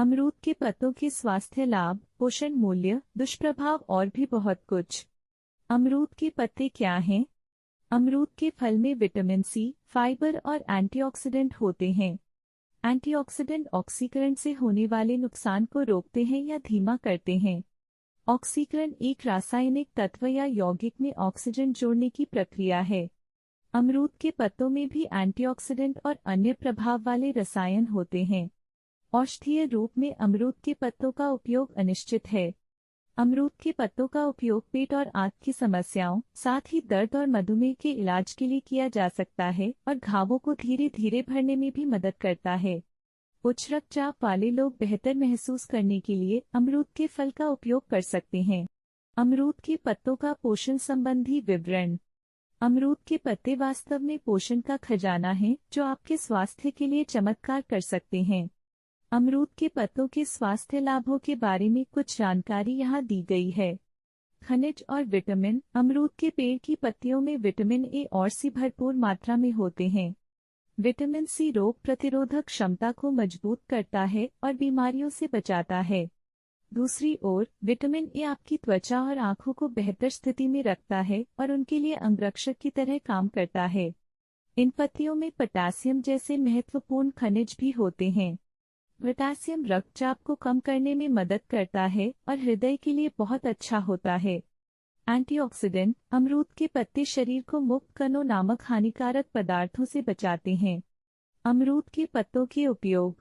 अमरूद के पत्तों के स्वास्थ्य लाभ, पोषण मूल्य, दुष्प्रभाव और भी बहुत कुछ। अमरूद के पत्ते क्या हैं? अमरूद के फल में विटामिन सी, फाइबर और एंटीऑक्सीडेंट होते हैं। एंटीऑक्सीडेंट ऑक्सीकरण से होने वाले नुकसान को रोकते हैं या धीमा करते हैं। ऑक्सीकरण एक रासायनिक तत्व या यौगिक में ऑक्सीजन जोड़ने की प्रक्रिया है। अमरूद के पत्तों में भी एंटीऑक्सीडेंट और अन्य प्रभाव वाले रसायन होते हैं। औषधीय रूप में अमरूद के पत्तों का उपयोग अनिश्चित है। अमरूद के पत्तों का उपयोग पेट और आंत की समस्याओं, साथ ही दर्द और मधुमेह के इलाज के लिए किया जा सकता है और घावों को धीरे धीरे भरने में भी मदद करता है। उच्च रक्तचाप वाले लोग बेहतर महसूस करने के लिए अमरूद के फल का उपयोग कर सकते हैं। अमरूद के पत्तों का पोषण संबंधी विवरण। अमरूद के पत्ते वास्तव में पोषण का खजाना है जो आपके स्वास्थ्य के लिए चमत्कार कर सकते हैं। अमरूद के पत्तों के स्वास्थ्य लाभों के बारे में कुछ जानकारी यहाँ दी गई है। खनिज और विटामिन। अमरूद के पेड़ की पत्तियों में विटामिन ए और सी भरपूर मात्रा में होते हैं। विटामिन सी रोग प्रतिरोधक क्षमता को मजबूत करता है और बीमारियों से बचाता है। दूसरी ओर, विटामिन ए आपकी त्वचा और आंखों को बेहतर स्थिति में रखता है और उनके लिए अंगरक्षक की तरह काम करता है। इन पत्तियों में पोटेशियम जैसे महत्वपूर्ण खनिज भी होते हैं। पोटेशियम रक्तचाप को कम करने में मदद करता है और हृदय के लिए बहुत अच्छा होता है। एंटीऑक्सीडेंट। अमरूद के पत्ते शरीर को मुक्त कणों नामक हानिकारक पदार्थों से बचाते हैं। अमरूद के पत्तों के उपयोग।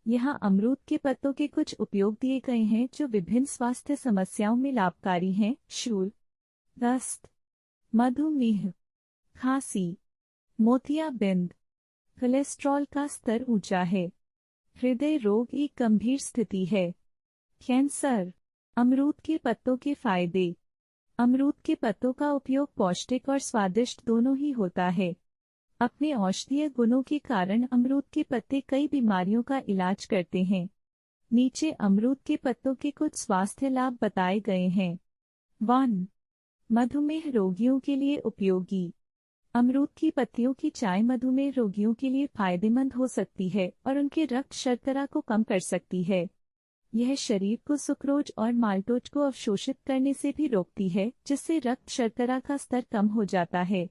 यहाँ अमरूद के पत्तों के कुछ उपयोग दिए गए हैं जो विभिन्न स्वास्थ्य समस्याओं में लाभकारी हैं। शूल, दस्त, मधुमेह, खांसी, मोतियाबिंद। कोलेस्ट्रॉल का स्तर ऊंचा है। हृदय रोग एक गंभीर स्थिति है। कैंसर। अमरूद के पत्तों के फायदे। अमरूद के पत्तों का उपयोग पौष्टिक और स्वादिष्ट दोनों ही होता है। अपने औषधीय गुणों के कारण अमरूद के पत्ते कई बीमारियों का इलाज करते हैं। नीचे अमरूद के पत्तों के कुछ स्वास्थ्य लाभ बताए गए हैं। 1. मधुमेह रोगियों के लिए उपयोगी। अमरूद की पत्तियों की चाय मधुमेह रोगियों के लिए फायदेमंद हो सकती है और उनके रक्त शर्करा को कम कर सकती है। यह शरीर को सुक्रोज और माल्टोज को अवशोषित करने से भी रोकती है, जिससे रक्त शर्करा का स्तर कम हो जाता है।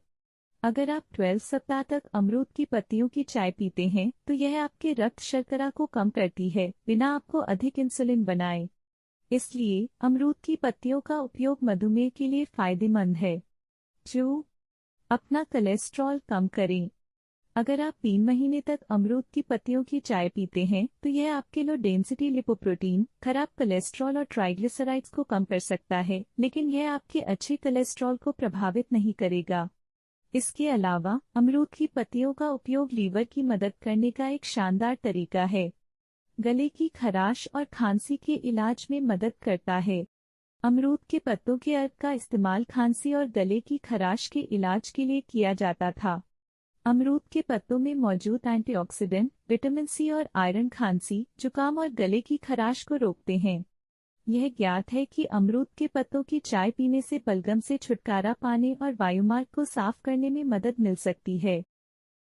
अगर आप 12 सप्ताह तक अमरूद की पत्तियों की चाय पीते हैं तो यह आपके रक्त शर्करा को कम करती है, बिना आपको अधिक इंसुलिन बनाए। इसलिए अमरूद की पत्तियों का उपयोग मधुमेह के लिए फायदेमंद है। 2. अपना कोलेस्ट्रॉल कम करें। अगर आप 3 महीने तक अमरूद की पत्तियों की चाय पीते हैं तो यह आपके लो डेंसिटी लिपोप्रोटीन, खराब कोलेस्ट्रॉल और ट्राइग्लिसराइड्स को कम कर सकता है, लेकिन यह आपके अच्छे कोलेस्ट्रॉल को प्रभावित नहीं करेगा। इसके अलावा अमरूद की पत्तियों का उपयोग लीवर की मदद करने का एक शानदार तरीका है। गले की खराश और खांसी के इलाज में मदद करता है। अमरूद के पत्तों के अर्क का इस्तेमाल खांसी और गले की खराश के इलाज के लिए किया जाता था। अमरूद के पत्तों में मौजूद एंटीऑक्सीडेंट, विटामिन सी और आयरन खांसी, जुकाम और गले की खराश को रोकते हैं। यह ज्ञात है कि अमरूद के पत्तों की चाय पीने से बलगम से छुटकारा पाने और वायुमार्ग को साफ करने में मदद मिल सकती है।